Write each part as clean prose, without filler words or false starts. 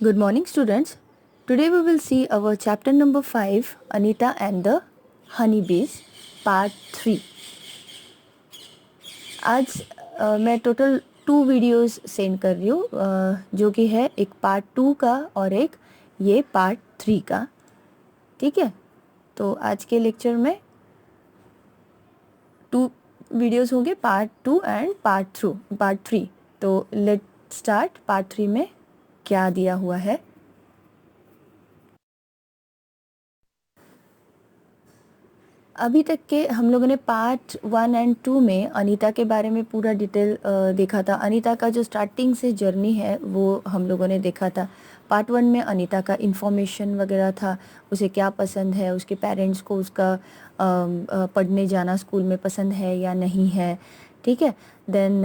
Good morning, students. Today we will see our chapter number 5, Anita and the Honeybees, part 3. आज मैं total 2 videos send कर रही हूँ जो कि है एक पार्ट 2 का और एक ये पार्ट 3 का. ठीक है, तो आज के लेक्चर में 2 वीडियोस होंगे, पार्ट 2 एंड पार्ट 3. तो लेट स्टार्ट. पार्ट 3 में क्या दिया हुआ है. अभी तक के हम लोगों ने पार्ट 1 एंड 2 में अनीता के बारे में पूरा डिटेल देखा था. अनीता का जो स्टार्टिंग से जर्नी है वो हम लोगों ने देखा था. पार्ट 1 में अनीता का इन्फॉर्मेशन वगैरह था, उसे क्या पसंद है, उसके पेरेंट्स को उसका पढ़ने जाना स्कूल में पसंद है या नहीं है. ठीक है. देन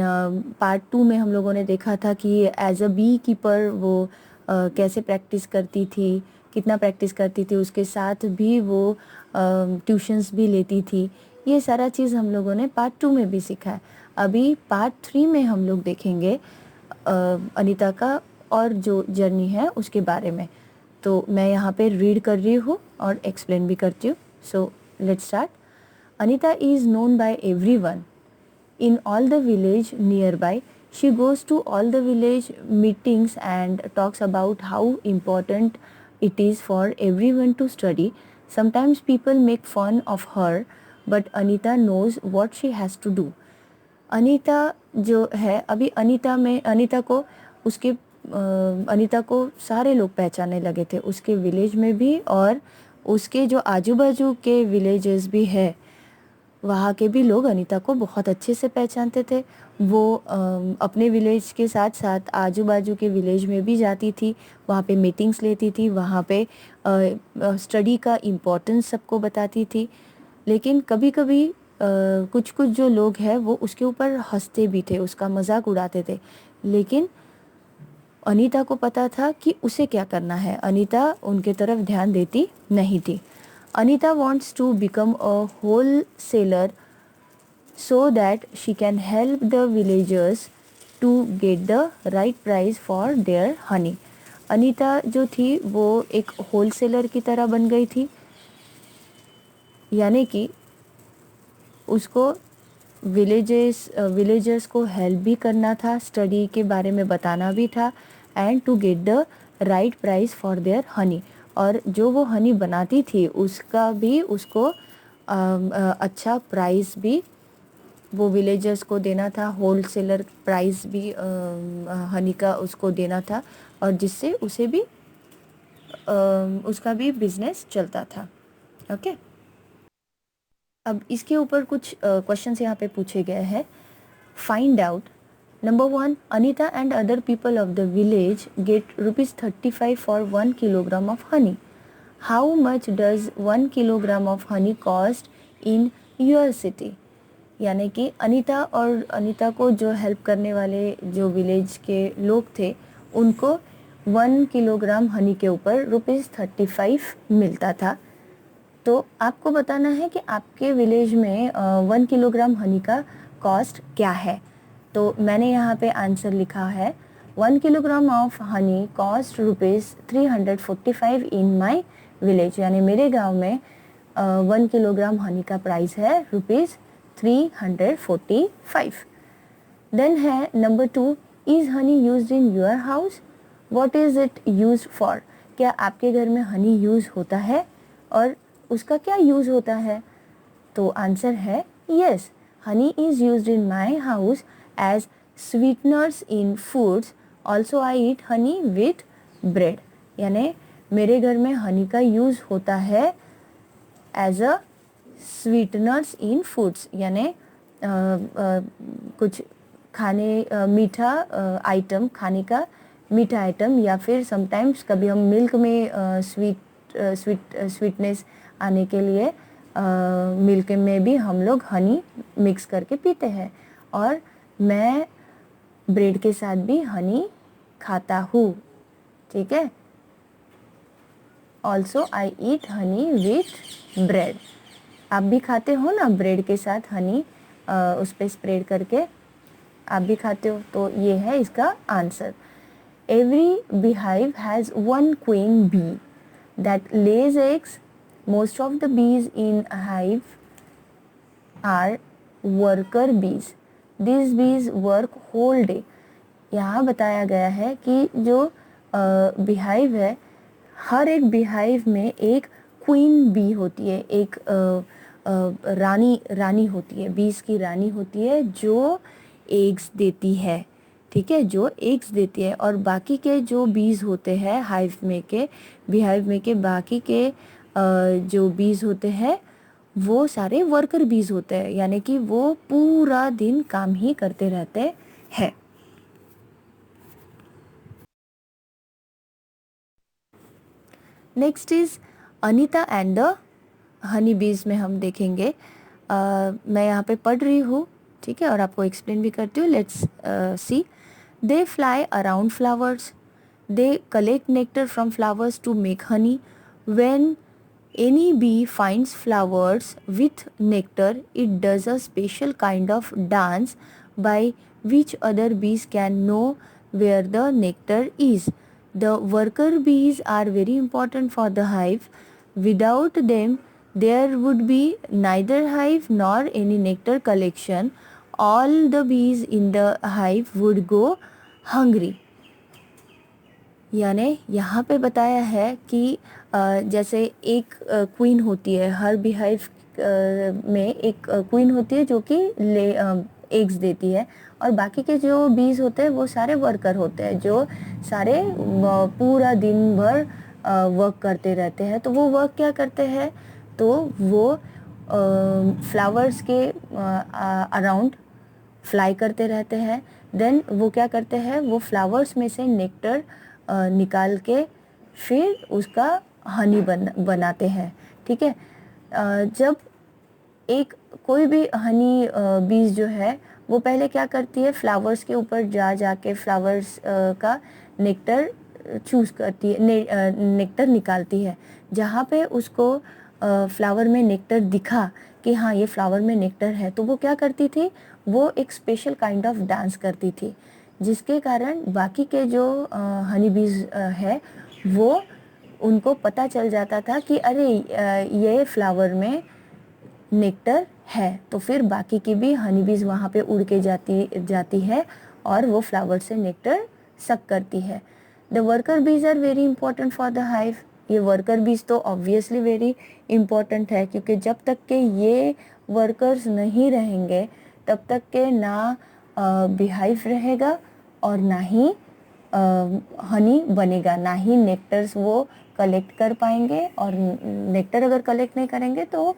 पार्ट 2 में हम लोगों ने देखा था कि एज अ बी कीपर वो कैसे प्रैक्टिस करती थी, कितना प्रैक्टिस करती थी, उसके साथ भी वो ट्यूशन्स भी लेती थी. ये सारा चीज़ हम लोगों ने पार्ट 2 में भी सीखा है. अभी पार्ट 3 में हम लोग देखेंगे अनीता का और जो जर्नी है उसके बारे में. तो मैं यहाँ पे रीड कर रही हूँ और एक्सप्लेन भी करती हूँ. So let's start. Anita is known by everyone in all the village nearby. She goes to all the village meetings and talks about how important it is for everyone to study. Sometimes people make fun of her, but Anita knows what she has to do. Anita जो है, अभी अनीता को सारे लोग पहचानने लगे थे, उसके विलेज में भी और उसके जो आजू बाजू के विलेजेस भी है वहाँ के भी लोग अनीता को बहुत अच्छे से पहचानते थे. वो अपने विलेज के साथ साथ आजू बाजू के विलेज में भी जाती थी, वहाँ पे मीटिंग्स लेती थी, वहाँ पे स्टडी का इम्पोर्टेंस सबको बताती थी. लेकिन कभी कभी कुछ कुछ जो लोग हैं वो उसके ऊपर हंसते भी थे, उसका मजाक उड़ाते थे. लेकिन अनीता को पता था कि उसे क्या करना है. अनीता उनके तरफ ध्यान देती नहीं थी. Anita wants to become a wholesaler so that she can help the villagers to get the right price for their honey. Anita जो थी वो एक होलसेलर की तरह बन गई थी, यानी कि उसको विलेजर्स को हेल्प भी करना था, स्टडी के बारे में बताना भी था, and to get the right price for their honey. और जो वो हनी बनाती थी उसका भी उसको अच्छा प्राइस भी वो विलेजर्स को देना था, होलसेलर प्राइस भी हनी का उसको देना था, और जिससे उसे भी उसका भी बिजनेस चलता था. ओके. अब इसके ऊपर कुछ क्वेश्चंस यहाँ पे पूछे गए हैं. Find out. Number 1, Anita and other people of the village get rupees 35 for 1 kilogram of honey. How much does 1 kilogram of honey cost in your city? यानी कि अनीता और अनीता को जो हेल्प करने वाले जो विलेज के लोग थे उनको 1 किलोग्राम हनी के ऊपर ₹35 मिलता था. तो आपको बताना है कि आपके विलेज में 1 किलोग्राम हनी का कॉस्ट क्या है. तो मैंने यहाँ पे आंसर लिखा है 1 kilogram of honey cost ₹345 in my village. यानी मेरे गांव में 1 किलोग्राम हनी का प्राइस है ₹345. देन है number 2, is Honey used in your house? What is it used for? क्या आपके घर में हनी यूज़ होता है और उसका क्या यूज़ होता है? तो आंसर है yes, Honey is used in my house as sweeteners in foods. Also I eat honey with bread. यानी मेरे घर में हनी का यूज़ होता है as a sweeteners in foods. यानी कुछ खाने मीठा आइटम, खाने का मीठा आइटम, या फिर समटाइम्स कभी हम मिल्क में स्वीटनेस आने के लिए मिल्क में भी हम लोग हनी मिक्स करके पीते हैं. और मैं ब्रेड के साथ भी हनी खाता हूँ. ठीक है. Also I eat Honey with bread. आप भी खाते हो ना ब्रेड के साथ हनी उस पर स्प्रेड करके, आप भी खाते हो. तो ये है इसका answer. Every beehive has one queen bee that lays eggs. Most of the bees in a hive are worker bees. These bees work whole day. यहाँ बताया गया है कि जो beehive है, हर एक beehive में एक क्वीन बी होती है, एक रानी होती है, बीज की रानी होती है जो एग्स देती है, ठीक है, जो एग्स देती है। और बाकी के जो बीज होते हैं beehive में के बाकी के जो बीज होते हैं वो सारे वर्कर बीज होते हैं, यानी कि वो पूरा दिन काम ही करते रहते हैं। Next is Anita and the honey बीज में हम देखेंगे। मैं यहाँ पे पढ़ रही हूँ, ठीक है, और आपको एक्सप्लेन भी करती हूँ। Let's see. They fly around flowers, they collect nectar from flowers to make honey. When any bee finds flowers with nectar, it does a special kind of dance by which other bees can know where the nectar is. The worker bees are very important for the hive. Without them, there would be neither hive nor any nectar collection. All the bees in the hive would go hungry. यानी यहाँ पे बताया है कि जैसे एक queen होती है, हर बीहाइव में एक क्वीन होती है जो कि एग्स देती है, और बाकी के जो बीज होते हैं वो सारे वर्कर होते हैं जो सारे पूरा दिन भर वर्क करते रहते हैं। तो वो वर्क क्या करते हैं, तो वो फ्लावर्स के अराउंड फ्लाई करते रहते हैं। देन वो क्या करते हैं, वो फ्लावर्स में से नेक्टर निकाल के फिर उसका हनी बनाते हैं, ठीक है। जब एक कोई भी हनी बीज जो है वो पहले क्या करती है, फ्लावर्स के ऊपर जा के फ्लावर्स का नेक्टर चूज़ करती है, नेक्टर निकालती है। जहाँ पे उसको फ्लावर में नेक्टर दिखा कि हाँ ये फ्लावर में नेक्टर है, तो वो क्या करती थी, वो एक स्पेशल काइंड ऑफ डांस करती थी, जिसके कारण बाकी के जो हनी बीज है वो उनको पता चल जाता था कि अरे ये फ्लावर में नेक्टर है। तो फिर बाकी की भी हनी बीज वहाँ पे उड़ के जाती है और वो फ्लावर से नेक्टर सक करती है। The worker bees are very important for the hive. ये वर्कर बीज तो ऑब्वियसली वेरी इंपॉर्टेंट है, क्योंकि जब तक के ये वर्कर्स नहीं रहेंगे तब तक के ना बीहाइव रहेगा और ना ही हनी बनेगा, ना ही नेक्टर्स वो कलेक्ट कर पाएंगे, और नेक्टर अगर कलेक्ट नहीं करेंगे तो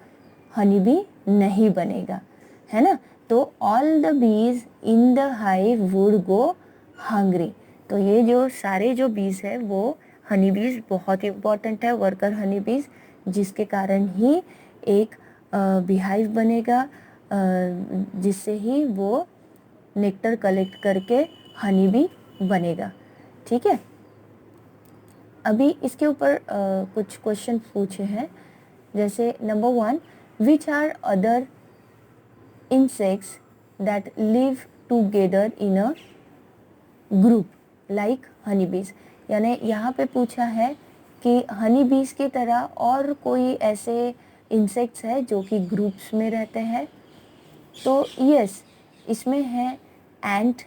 हनी भी नहीं बनेगा, है ना। तो all the bees in the hive would go hungry. तो ये जो सारे जो बीज है वो हनी बीज बहुत इम्पॉर्टेंट है, वर्कर हनी बीज, जिसके कारण ही एक बीहाइव बनेगा, जिससे ही वो नेक्टर कलेक्ट करके हनी भी बनेगा, ठीक है। अभी इसके ऊपर कुछ क्वेश्चन पूछे हैं, जैसे number 1, which are other insects that live together in a group like honey bees. यानी यहाँ पे पूछा है कि हनी बीज की तरह और कोई ऐसे इंसेक्ट्स है जो कि ग्रुप्स में रहते हैं। तो यस, इसमें है एंट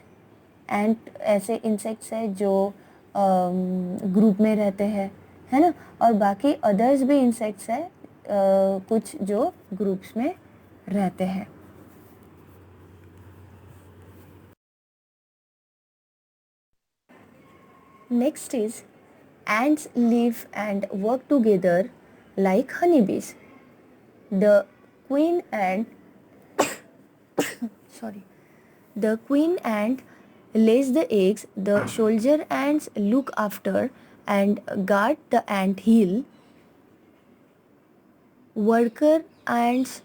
ऐसे इंसेक्ट्स है जो ग्रुप में रहते हैं, है ना, और बाकी अदर्स भी इंसेक्ट्स है कुछ जो ग्रुप्स में रहते हैं। Next is ants live and work together like honeybees. The queen ant sorry the queen ant lays the eggs. The soldier ants look after and guard the ant hill. Worker ants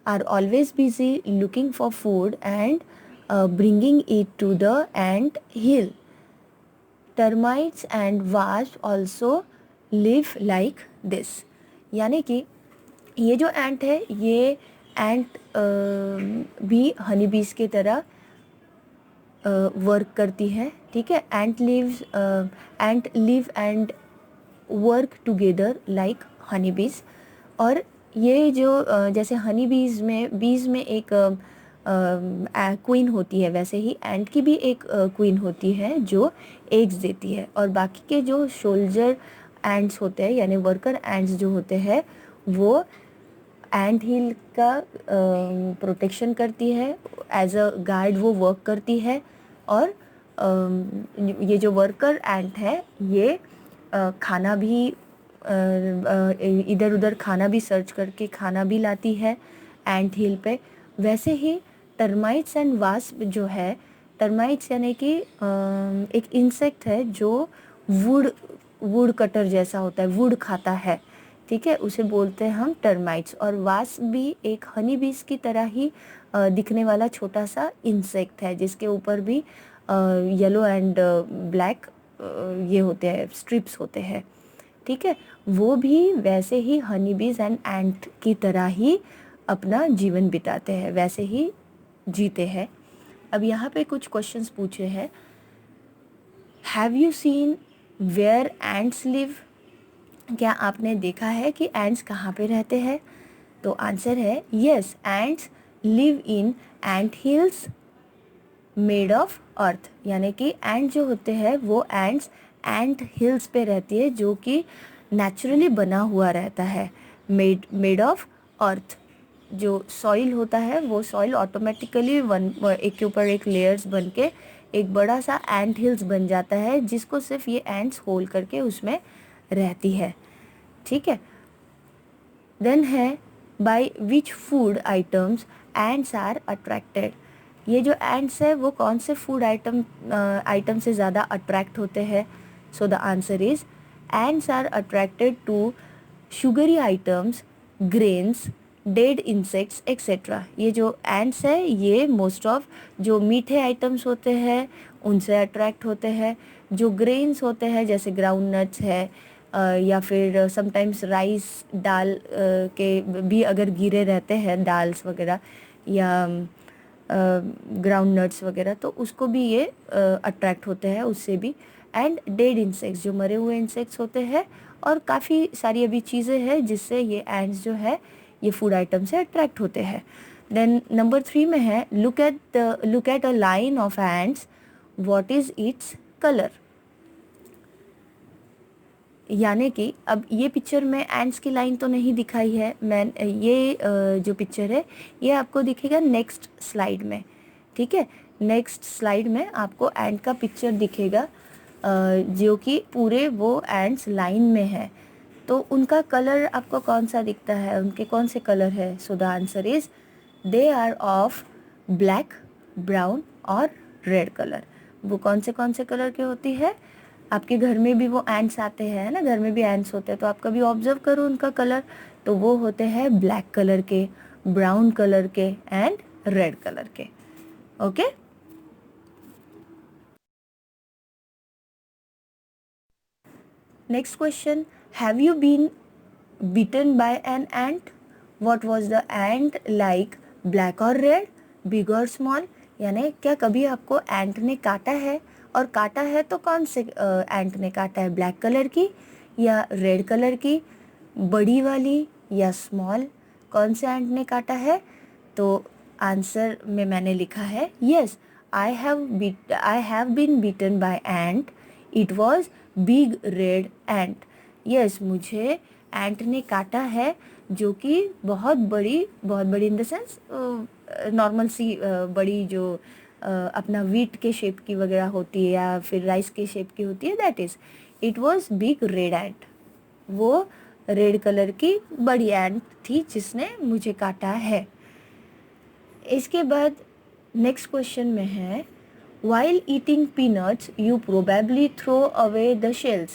are always busy looking for food and bringing it to the ant hill. Termites and wasps also live like this. यानी कि ये जो एंट है ये एंट भी हनी बीज की तरह वर्क करती है, ठीक है। Ant live and work together like honey bees. और ये जो जैसे हनी बीज में एक क्वीन होती है, वैसे ही एंट की भी एक क्वीन होती है जो एग्स देती है। और बाकी के जो सोल्जर एंट्स होते हैं यानी वर्कर एंट्स जो होते हैं वो एंट हिल का प्रोटेक्शन करती है, एज अ गार्ड वो वर्क करती है। और ये जो वर्कर एंट है ये खाना भी इधर उधर खाना भी सर्च करके खाना भी लाती है एंट हिल पे। वैसे ही टर्माइट्स एंड वास्प जो है, टर्माइट्स यानी कि एक इंसेक्ट है जो वुड वुड कटर जैसा होता है, वुड खाता है, ठीक है, उसे बोलते हैं हम टर्माइट्स। और वास्प भी एक हनी बीज की तरह ही दिखने वाला छोटा सा इंसेक्ट है जिसके ऊपर भी येलो एंड ब्लैक ये होते हैं, स्ट्रिप्स होते हैं, ठीक है। वो भी वैसे ही हनी बीज एंड एंट की तरह ही अपना जीवन बिताते हैं, वैसे ही जीते हैं। अब यहाँ पे कुछ क्वेश्चंस पूछे हैं। Have you seen where ants live? क्या आपने देखा है कि एंट्स कहाँ पे रहते हैं? तो आंसर है yes, ants live in ant hills made of earth. यानी कि एंट जो होते हैं वो एंट्स एंट हिल्स पे रहती है जो कि नेचुरली बना हुआ रहता है, मेड ऑफ अर्थ। जो सॉइल होता है वो सॉइल ऑटोमेटिकली एक के ऊपर एक लेयर्स बन के एक बड़ा सा एंट हिल्स बन जाता है जिसको सिर्फ ये एंट्स होल्ड करके उसमें रहती है, ठीक है। देन है by which food items ants are attracted. ये जो एंट्स है वो कौन से फूड आइटम से ज़्यादा अट्रैक्ट होते हैं? So the answer is ants are attracted to sugary items, grains, dead insects etcetera. ये जो एंट्स है ये मोस्ट ऑफ जो मीठे आइटम्स होते हैं उनसे अट्रैक्ट होते हैं। जो ग्रेन्स होते हैं जैसे ग्राउंड नट्स है या फिर समटाइम्स राइस दाल के भी अगर गिरे रहते हैं दाल्स वगैरह या ग्राउंड नट्स वगैरह, तो उसको भी ये अट्रैक्ट होते हैं उससे भी। एंड डेड इंसेक्ट्स जो मरे हुए इंसेक्ट्स होते हैं, और काफ़ी सारी अभी चीज़ें हैं जिससे ये एंट्स जो है ये फूड आइटम से अट्रैक्ट होते हैं। देन नंबर 3 में है look at a line of ants, what is its colour. यानी कि अब ये पिक्चर में एंट्स की लाइन तो नहीं दिखाई है, मैं ये जो पिक्चर है ये आपको दिखेगा नेक्स्ट स्लाइड में, ठीक है। नेक्स्ट स्लाइड में आपको एंट का पिक्चर दिखेगा जो कि पूरे वो एंट्स लाइन में है। तो उनका कलर आपको कौन सा दिखता है, उनके कौन से कलर है? So the answer is they are of black, brown और रेड कलर। वो कौन से कलर के होती है? आपके घर में भी वो एंट्स आते हैं ना, घर में भी एंट्स होते हैं, तो आप कभी ऑब्जर्व करो उनका कलर, तो वो होते हैं ब्लैक कलर के, ब्राउन कलर के एंड रेड कलर के। Okay next question, have you been beaten by an ant? What was the ant like, black और रेड, बिग और स्मॉल? यानी क्या कभी आपको एंट ने काटा है, और काटा है तो कौन से एंट ने काटा है, ब्लैक कलर की या रेड कलर की, बड़ी वाली या स्मॉल? कौन से एंट ने काटा है? तो आंसर में मैंने लिखा है yes, I have been beaten by ant, it was big red ant. Yes, मुझे एंट ने काटा है जो कि बहुत बड़ी इन द सेंस नॉर्मल सी बड़ी जो अपना वीट के शेप की वगैरह होती है या फिर राइस के शेप की होती है, that is it was big red एंट। वो रेड कलर की बड़ी एंट थी जिसने मुझे काटा है। इसके बाद नेक्स्ट क्वेश्चन में है while eating peanuts you probably throw away the shells,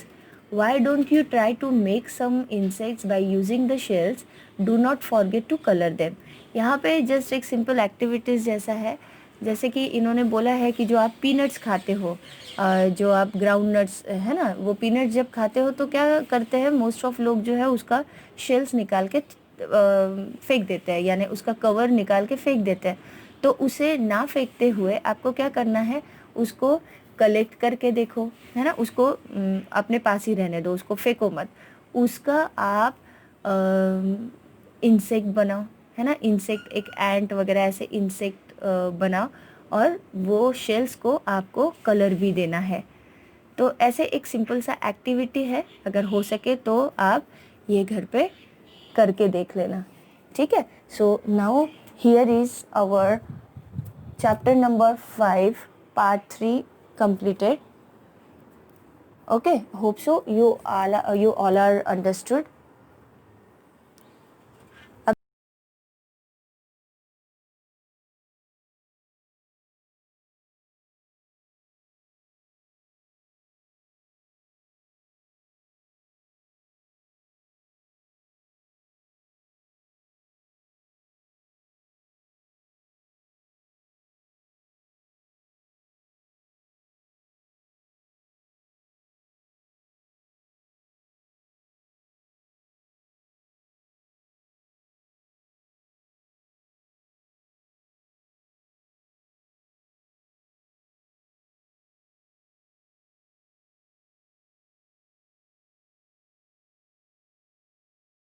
why don't you try to make some insects by using the shells, do not forget to color them। यहाँ पे जस्ट एक सिंपल एक्टिविटीज़ जैसा है, जैसे कि इन्होंने बोला है कि जो आप पीनट्स खाते हो, जो आप ग्राउंड नट्स है ना, वो पीनट्स जब खाते हो तो क्या करते हैं मोस्ट ऑफ लोग जो है उसका शेल्स निकाल के फेंक देते हैं, यानी उसका कवर निकाल के फेंक देते हैं। तो उसे ना फेंकते हुए आपको क्या करना है, उसको कलेक्ट करके देखो, है ना, उसको अपने पास ही रहने दो, उसको फेंको मत। उसका आप इंसेक्ट बनाओ, है ना, इंसेक्ट, एक एंट वगैरह ऐसे इंसेक्ट बनाओ, और वो शेल्स को आपको कलर भी देना है। तो ऐसे एक सिंपल सा एक्टिविटी है, अगर हो सके तो आप ये घर पे करके देख लेना, ठीक है। So now here is our chapter number 5 part 3 completed. Okay, hope so you all are understood.